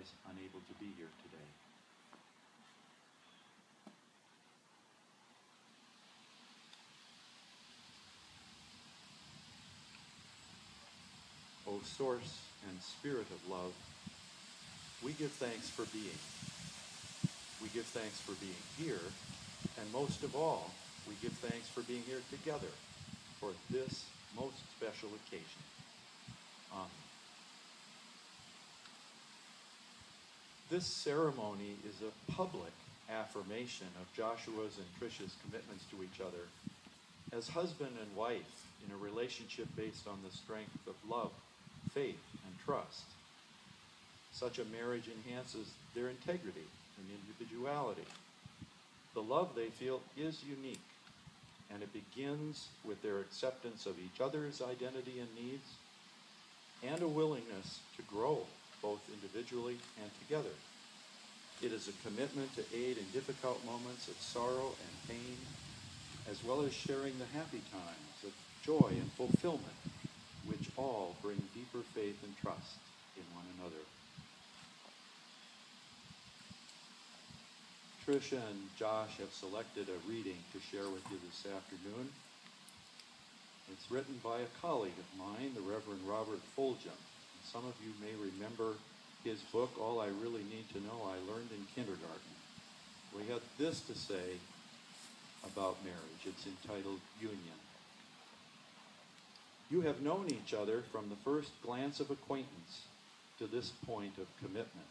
otherwise unable to be here today. O source and spirit of love, we give thanks for being. We give thanks for being here, and most of all, we give thanks for being here together for this most special occasion. Amen. This ceremony is a public affirmation of Joshua's and Tricia's commitments to each other as husband and wife in a relationship based on the strength of love, faith, and trust. Such a marriage enhances their integrity and individuality. The love they feel is unique, and it begins with their acceptance of each other's identity and needs, and a willingness to grow, both individually and together. It is a commitment to aid in difficult moments of sorrow and pain, as well as sharing the happy times of joy and fulfillment, which all bring deeper faith and trust in one another. Tricia and Josh have selected a reading to share with you this afternoon. It's written by a colleague of mine, the Reverend Robert Fulgham. Some of you may remember his book, All I Really Need to Know I Learned in Kindergarten. We had this to say about marriage. It's entitled Union. You have known each other from the first glance of acquaintance to this point of commitment.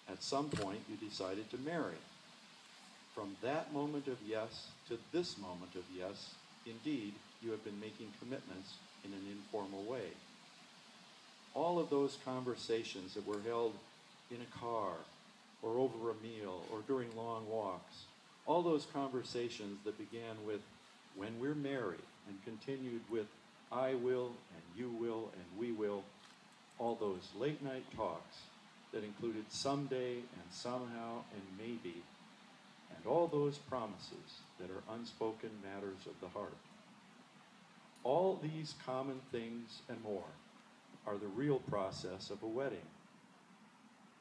At some point, you decided to marry. From that moment of yes to this moment of yes, indeed, you have been making commitments in an informal way. All of those conversations that were held in a car, or over a meal, or during long walks, all those conversations that began with, when we're married, and continued with, I will, and you will, and we will, all those late night talks that included someday and somehow and maybe, and all those promises that are unspoken matters of the heart. All these common things and more are the real process of a wedding.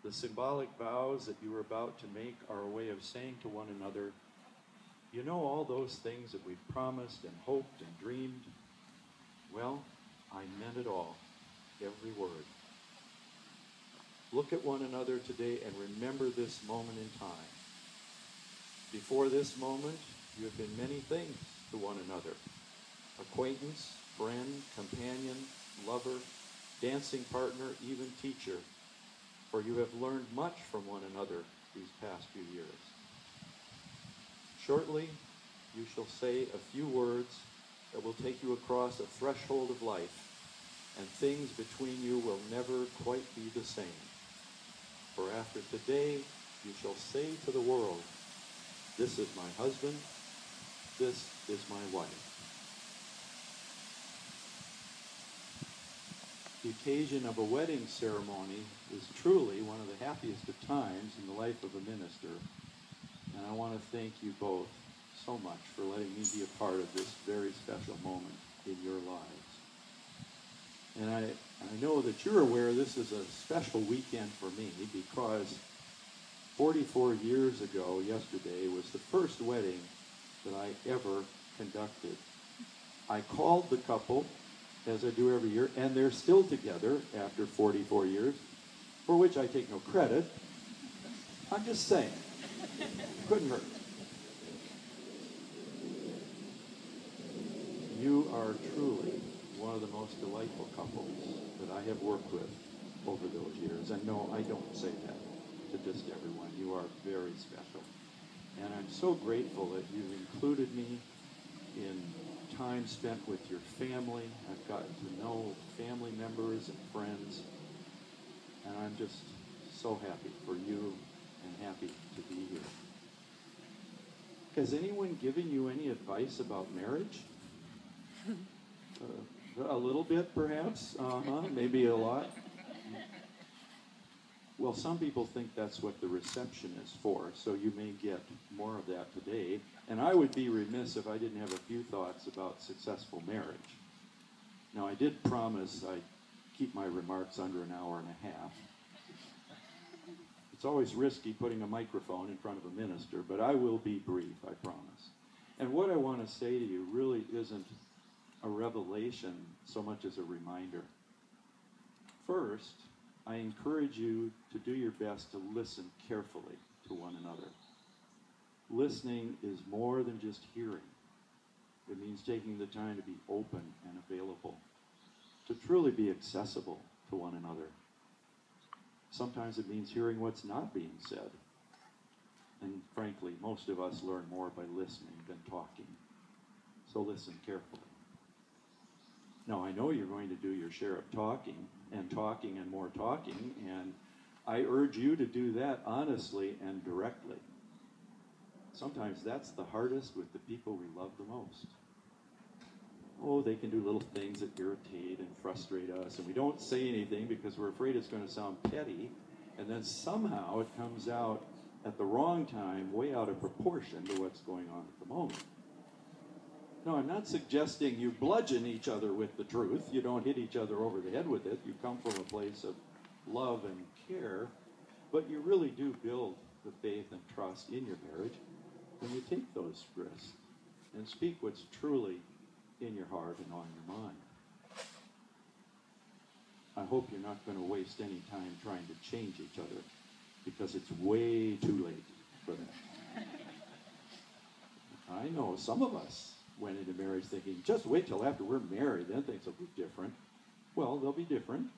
The symbolic vows that you are about to make are a way of saying to one another, you know all those things that we've promised and hoped and dreamed? Well, I meant it all, every word. Look at one another today and remember this moment in time. Before this moment, you have been many things to one another. Acquaintance, friend, companion, lover, dancing partner, even teacher, for you have learned much from one another these past few years. Shortly, you shall say a few words that will take you across a threshold of life, and things between you will never quite be the same. For after today, you shall say to the world, this is my husband, this is my wife. The occasion of a wedding ceremony is truly one of the happiest of times in the life of a minister, and I want to thank you both so much for letting me be a part of this very special moment in your lives. And I know that you're aware this is a special weekend for me because 44 years ago, yesterday, was the first wedding that I ever conducted. I called the couple, as I do every year, and they're still together after 44 years, for which I take no credit. I'm just saying. Couldn't hurt. You are truly one of the most delightful couples that I have worked with over those years. And no, I don't say that to just everyone. You are very special. And I'm so grateful that you've included me in time spent with your family. I've gotten to know family members and friends. And I'm just so happy for you and happy to be here. Has anyone given you any advice about marriage? A little bit, perhaps. Maybe a lot. Well, some people think that's what the reception is for, so you may get more of that today. And I would be remiss if I didn't have a few thoughts about successful marriage. Now, I did promise I'd keep my remarks under an hour and a half. It's always risky putting a microphone in front of a minister, but I will be brief, I promise. And what I want to say to you really isn't a revelation so much as a reminder. First, I encourage you to do your best to listen carefully to one another. Listening is more than just hearing. It means taking the time to be open and available, to truly be accessible to one another. Sometimes it means hearing what's not being said. And frankly, most of us learn more by listening than talking. So listen carefully. Now, I know you're going to do your share of talking and more talking, and I urge you to do that honestly and directly. Sometimes that's the hardest with the people we love the most. Oh, they can do little things that irritate and frustrate us, and we don't say anything because we're afraid it's going to sound petty, and then somehow it comes out at the wrong time, way out of proportion to what's going on at the moment. No, I'm not suggesting you bludgeon each other with the truth. You don't hit each other over the head with it. You come from a place of love and care, but you really do build the faith and trust in your marriage when you take those risks and speak what's truly in your heart and on your mind. I hope you're not going to waste any time trying to change each other, because it's way too late for that. I know some of us went into marriage thinking, just wait till after we're married, then things will be different. Well, they'll be different,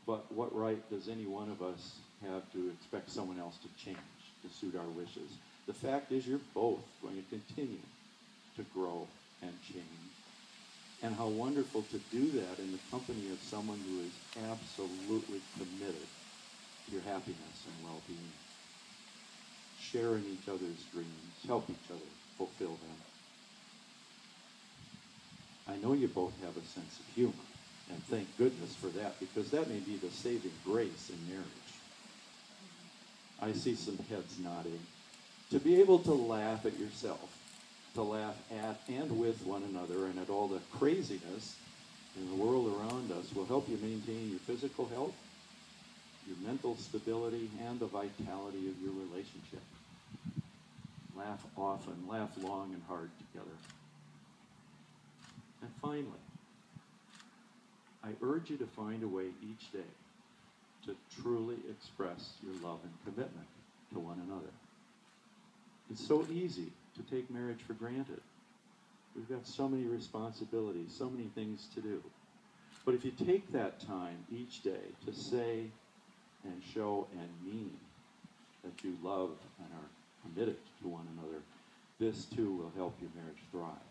but what right does any one of us have to expect someone else to change to suit our wishes? The fact is, you're both going to continue to grow and change. And how wonderful to do that in the company of someone who is absolutely committed to your happiness and well-being. Sharing each other's dreams, help each other fulfill them. I know you both have a sense of humor, and thank goodness for that, because that may be the saving grace in marriage. I see some heads nodding. To be able to laugh at yourself, to laugh at and with one another and at all the craziness in the world around us will help you maintain your physical health, your mental stability, and the vitality of your relationship. Laugh often, laugh long and hard together. And finally, I urge you to find a way each day to truly express your love and commitment to one another. It's so easy to take marriage for granted. We've got so many responsibilities, so many things to do. But if you take that time each day to say and show and mean that you love and are committed to one another, this too will help your marriage thrive.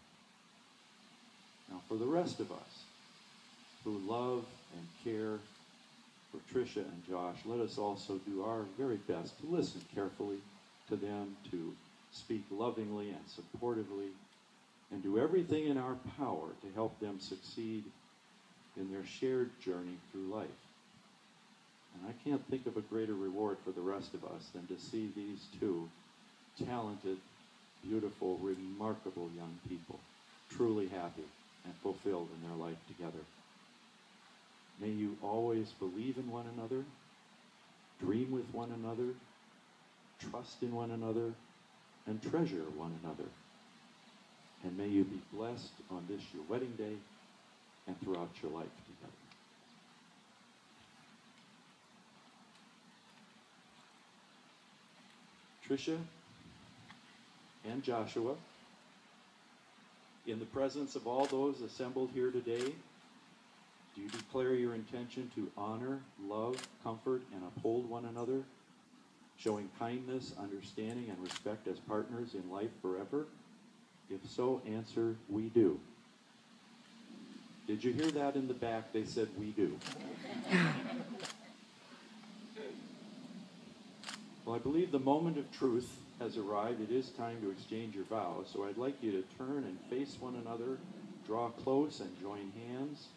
Now, for the rest of us who love and care for Tricia and Josh, let us also do our very best to listen carefully to them, to speak lovingly and supportively, and do everything in our power to help them succeed in their shared journey through life. And I can't think of a greater reward for the rest of us than to see these two talented, beautiful, remarkable young people truly happy and fulfilled in their life together. May you always believe in one another, dream with one another, trust in one another, and treasure one another. And may you be blessed on this your wedding day and throughout your life together. Tricia and Joshua, in the presence of all those assembled here today, do you declare your intention to honor, love, comfort, and uphold one another, showing kindness, understanding, and respect as partners in life forever? If so, answer, we do. Did you hear that in the back? They said, we do. Well, I believe the moment of truth has arrived. It is time to exchange your vows. So I'd like you to turn and face one another, draw close, and join hands.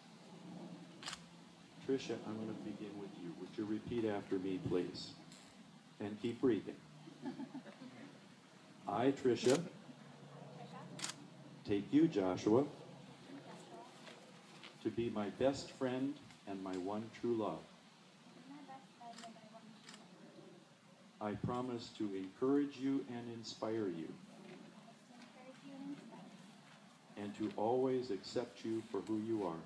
Tricia, I'm going to begin with you. Would you repeat after me, please? And keep breathing. I, Tricia, take you, Joshua, to be my best friend and my one true love. I promise to encourage you and inspire you, and to always accept you for who you are,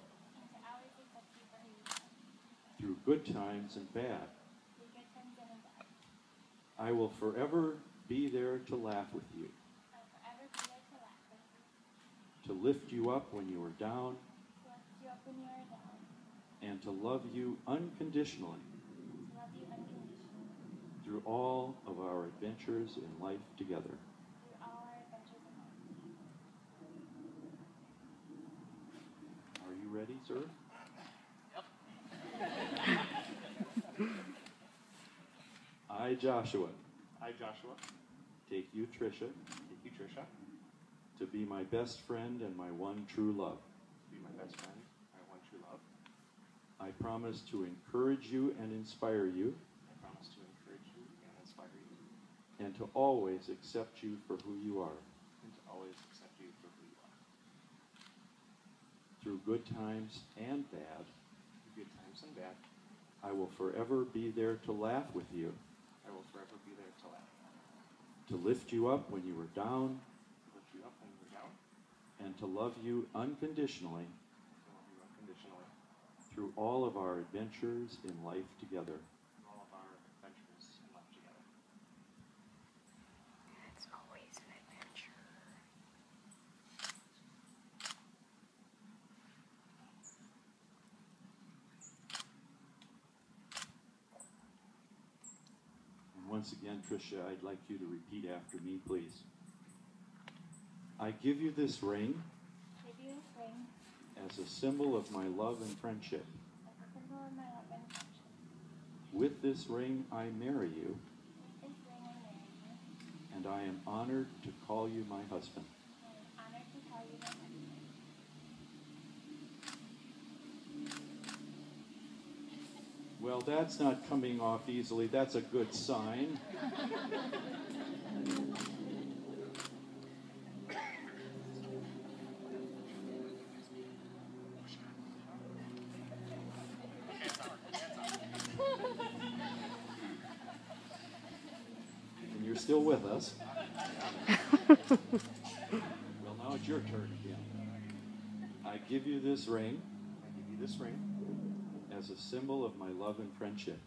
through good times and bad. I will forever be there to laugh with you, to lift you up when you are down, and to love you unconditionally through all of our adventures in life together. Are you ready, sir? Yep. I, Joshua, take you, Tricia, to be my best friend and my one true love. I promise to encourage you and inspire you, and to always accept you for who you are, through good times and bad. I will forever be there to laugh with you, to lift you up when you are down, and to love you unconditionally through all of our adventures in life together. It's always an adventure. And once again, Tricia, I'd like you to repeat after me, please. I give you this ring as a symbol of my love and friendship. With this ring, I marry you, and I am honored to call you my husband. Well, that's not coming off easily. That's a good sign. And you're still with us. Well, now it's your turn again. I give you this ring as a symbol of my love and friendship.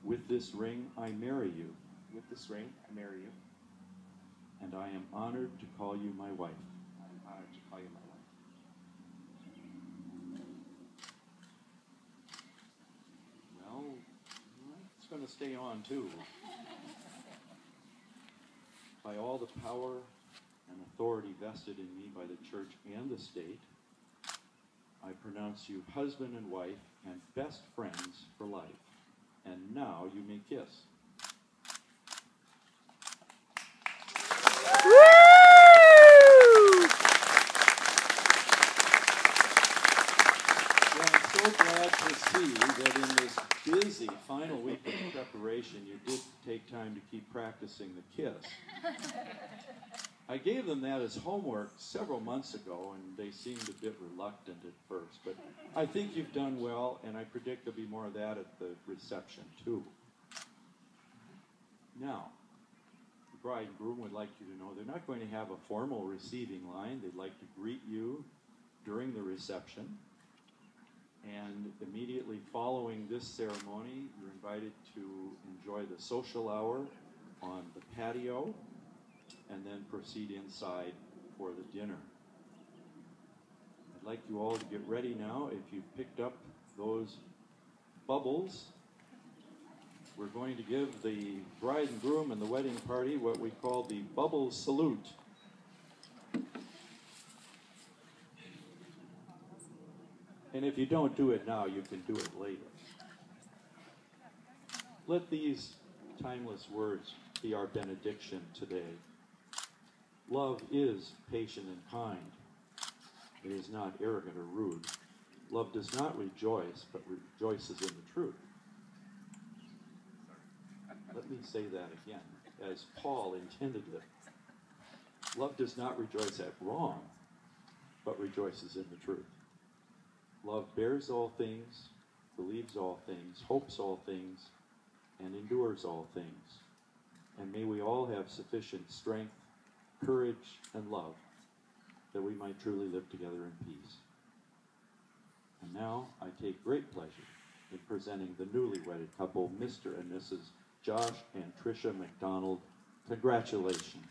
With this ring, I marry you, and I am honored to call you my wife. Well, it's going to stay on too. By all the power and authority vested in me by the church and the state, I pronounce you husband and wife and best friends for life. And now you may kiss. Well, I'm so glad to see that in this busy final week of preparation, you did take time to keep practicing the kiss. I gave them that as homework several months ago, and they seemed a bit reluctant at first. But I think you've done well, and I predict there'll be more of that at the reception, too. Now, the bride and groom would like you to know they're not going to have a formal receiving line. They'd like to greet you during the reception. And immediately following this ceremony, you're invited to enjoy the social hour on the patio, and then proceed inside for the dinner. I'd like you all to get ready now. If you've picked up those bubbles, we're going to give the bride and groom and the wedding party what we call the bubble salute. And if you don't do it now, you can do it later. Let these timeless words be our benediction today. Love is patient and kind. It is not arrogant or rude. Love does not rejoice, but rejoices in the truth. Let me say that again, as Paul intended it. Love does not rejoice at wrong, but rejoices in the truth. Love bears all things, believes all things, hopes all things, and endures all things. And may we all have sufficient strength, courage, and love that we might truly live together in peace. And now I take great pleasure in presenting the newly wedded couple, Mr. and Mrs. Josh and Tricia McDonald. Congratulations.